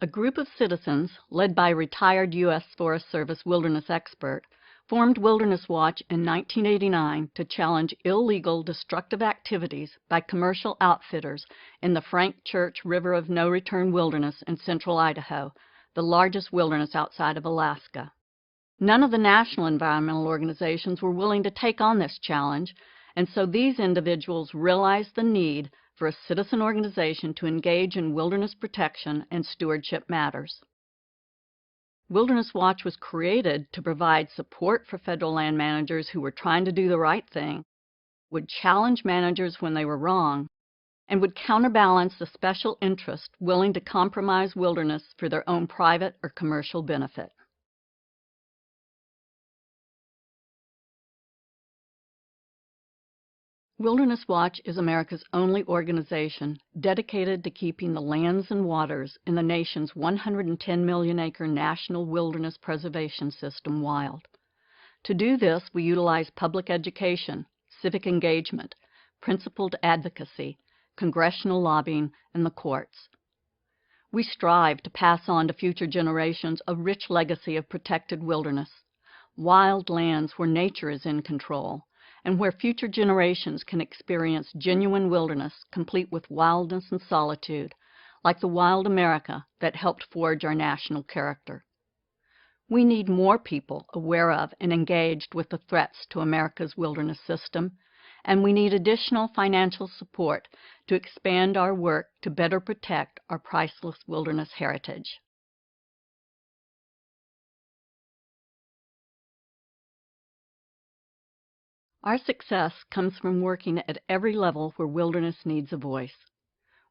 A group of citizens, led by retired U.S. Forest Service wilderness expert, formed Wilderness Watch in 1989 to challenge illegal, destructive activities by commercial outfitters in the Frank Church River of No Return Wilderness in central Idaho, the largest wilderness outside of Alaska. None of the national environmental organizations were willing to take on this challenge, and so these individuals realized the need for a citizen organization to engage in wilderness protection and stewardship matters. Wilderness Watch was created to provide support for federal land managers who were trying to do the right thing, would challenge managers when they were wrong, and would counterbalance the special interest willing to compromise wilderness for their own private or commercial benefit. Wilderness Watch is America's only organization dedicated to keeping the lands and waters in the nation's 110 million acre National Wilderness Preservation System wild. To do this, we utilize public education, civic engagement, principled advocacy, congressional lobbying, and the courts. We strive to pass on to future generations a rich legacy of protected wilderness, wild lands where nature is in control, and where future generations can experience genuine wilderness complete with wildness and solitude, like the wild America that helped forge our national character. We need more people aware of and engaged with the threats to America's wilderness system, and we need additional financial support to expand our work to better protect our priceless wilderness heritage. Our success comes from working at every level where wilderness needs a voice.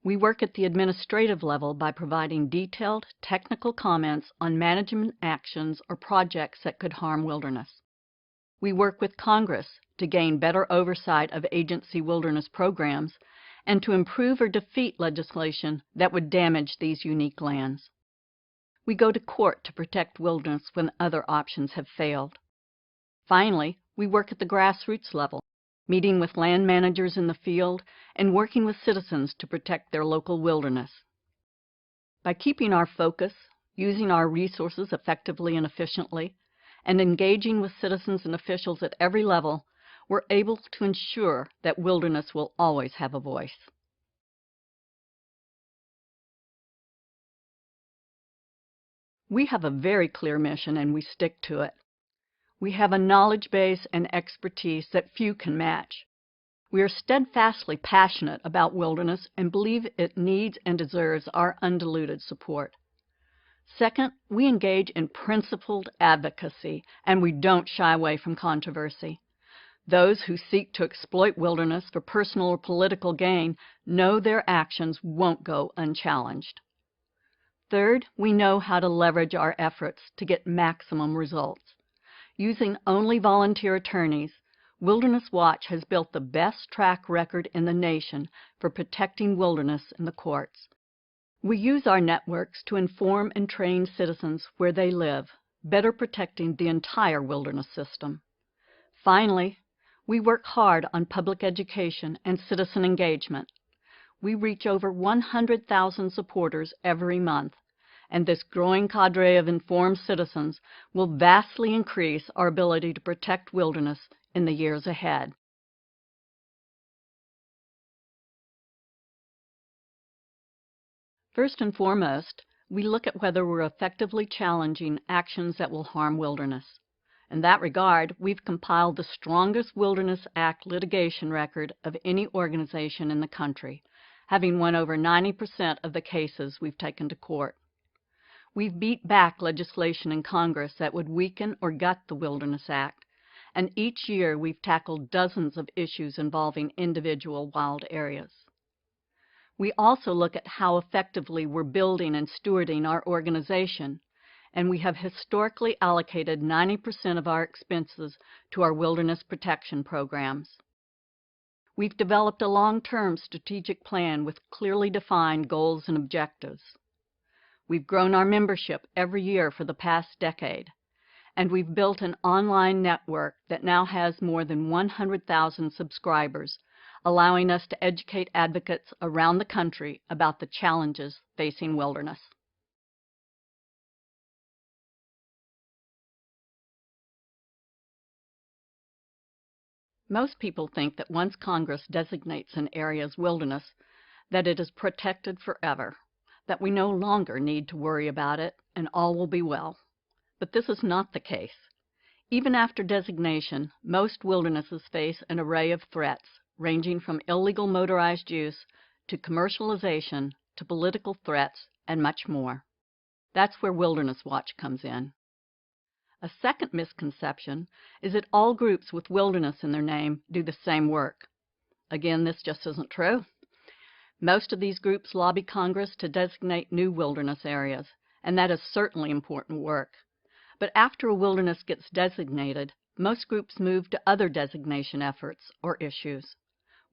We work at the administrative level by providing detailed, technical comments on management actions or projects that could harm wilderness. We work with Congress to gain better oversight of agency wilderness programs and to improve or defeat legislation that would damage these unique lands. We go to court to protect wilderness when other options have failed. Finally, we work at the grassroots level, meeting with land managers in the field and working with citizens to protect their local wilderness. By keeping our focus, using our resources effectively and efficiently, and engaging with citizens and officials at every level, we're able to ensure that wilderness will always have a voice. We have a very clear mission and we stick to it. We have a knowledge base and expertise that few can match. We are steadfastly passionate about wilderness and believe it needs and deserves our undiluted support. Second, we engage in principled advocacy, and we don't shy away from controversy. Those who seek to exploit wilderness for personal or political gain know their actions won't go unchallenged. Third, we know how to leverage our efforts to get maximum results. Using only volunteer attorneys, Wilderness Watch has built the best track record in the nation for protecting wilderness in the courts. We use our networks to inform and train citizens where they live, better protecting the entire wilderness system. Finally, we work hard on public education and citizen engagement. We reach over 100,000 supporters every month, and this growing cadre of informed citizens will vastly increase our ability to protect wilderness in the years ahead. First and foremost, we look at whether we're effectively challenging actions that will harm wilderness. In that regard, we've compiled the strongest Wilderness Act litigation record of any organization in the country, having won over 90% of the cases we've taken to court. We've beat back legislation in Congress that would weaken or gut the Wilderness Act, and each year we've tackled dozens of issues involving individual wild areas. We also look at how effectively we're building and stewarding our organization, and we have historically allocated 90% of our expenses to our wilderness protection programs. We've developed a long-term strategic plan with clearly defined goals and objectives. We've grown our membership every year for the past decade, and we've built an online network that now has more than 100,000 subscribers, allowing us to educate advocates around the country about the challenges facing wilderness. Most people think that once Congress designates an area as wilderness, that it is protected forever, that we no longer need to worry about it and all will be well. But this is not the case. Even after designation, most wildernesses face an array of threats, ranging from illegal motorized use to commercialization to political threats and much more. That's where Wilderness Watch comes in. A second misconception is that all groups with wilderness in their name do the same work. Again, this just isn't true. Most of these groups lobby Congress to designate new wilderness areas, and that is certainly important work. But after a wilderness gets designated, most groups move to other designation efforts or issues.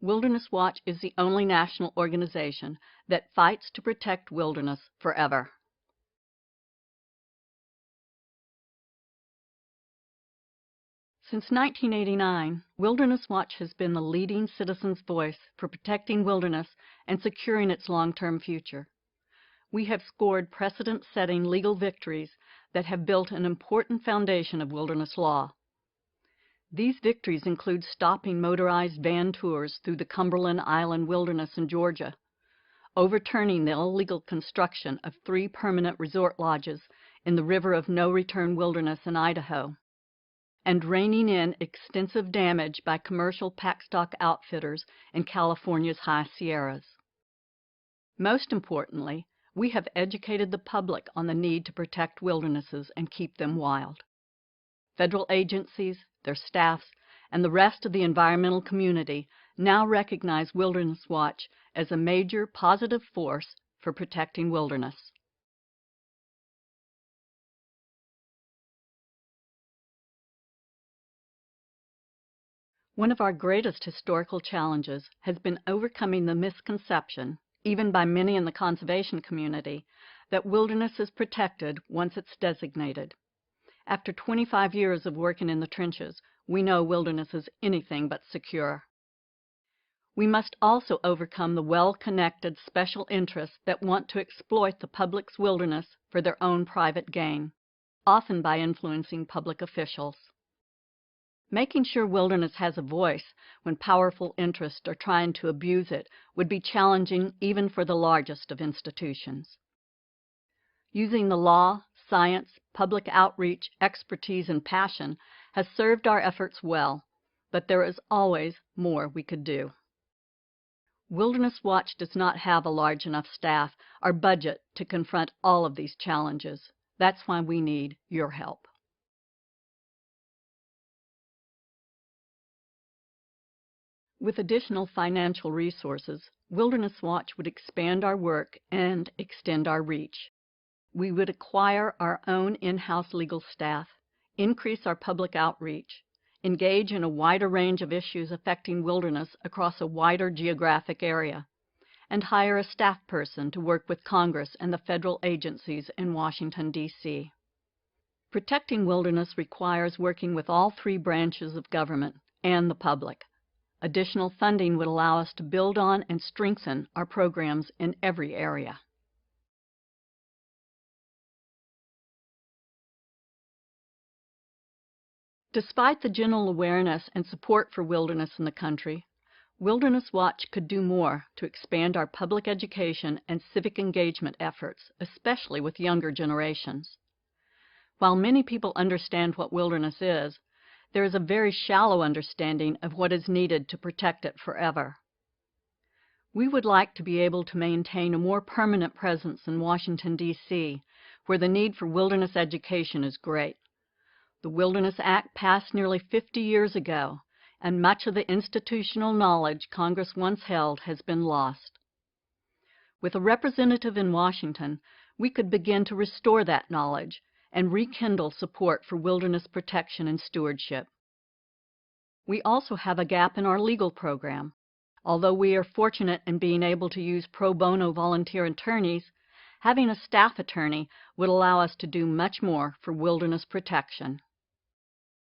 Wilderness Watch is the only national organization that fights to protect wilderness forever. Since 1989, Wilderness Watch has been the leading citizen's voice for protecting wilderness and securing its long-term future. We have scored precedent-setting legal victories that have built an important foundation of wilderness law. These victories include stopping motorized van tours through the Cumberland Island Wilderness in Georgia, overturning the illegal construction of 3 permanent resort lodges in the River of No Return Wilderness in Idaho, and reining in extensive damage by commercial packstock outfitters in California's high Sierras. Most importantly, we have educated the public on the need to protect wildernesses and keep them wild. Federal agencies, their staffs, and the rest of the environmental community now recognize Wilderness Watch as a major positive force for protecting wilderness. One of our greatest historical challenges has been overcoming the misconception, even by many in the conservation community, that wilderness is protected once it's designated. After 25 years of working in the trenches, we know wilderness is anything but secure. We must also overcome the well-connected special interests that want to exploit the public's wilderness for their own private gain, often by influencing public officials. Making sure wilderness has a voice when powerful interests are trying to abuse it would be challenging even for the largest of institutions. Using the law, science, public outreach, expertise, and passion has served our efforts well, but there is always more we could do. Wilderness Watch does not have a large enough staff or budget to confront all of these challenges. That's why we need your help. With additional financial resources, Wilderness Watch would expand our work and extend our reach. We would acquire our own in-house legal staff, increase our public outreach, engage in a wider range of issues affecting wilderness across a wider geographic area, and hire a staff person to work with Congress and the federal agencies in Washington, D.C. Protecting wilderness requires working with all 3 branches of government and the public. Additional funding would allow us to build on and strengthen our programs in every area. Despite the general awareness and support for wilderness in the country, Wilderness Watch could do more to expand our public education and civic engagement efforts, especially with younger generations. While many people understand what wilderness is, there is a very shallow understanding of what is needed to protect it forever. We would like to be able to maintain a more permanent presence in Washington, D.C., where the need for wilderness education is great. The Wilderness Act passed nearly 50 years ago, and much of the institutional knowledge Congress once held has been lost. With a representative in Washington, we could begin to restore that knowledge and rekindle support for wilderness protection and stewardship. We also have a gap in our legal program. Although we are fortunate in being able to use pro bono volunteer attorneys, having a staff attorney would allow us to do much more for wilderness protection.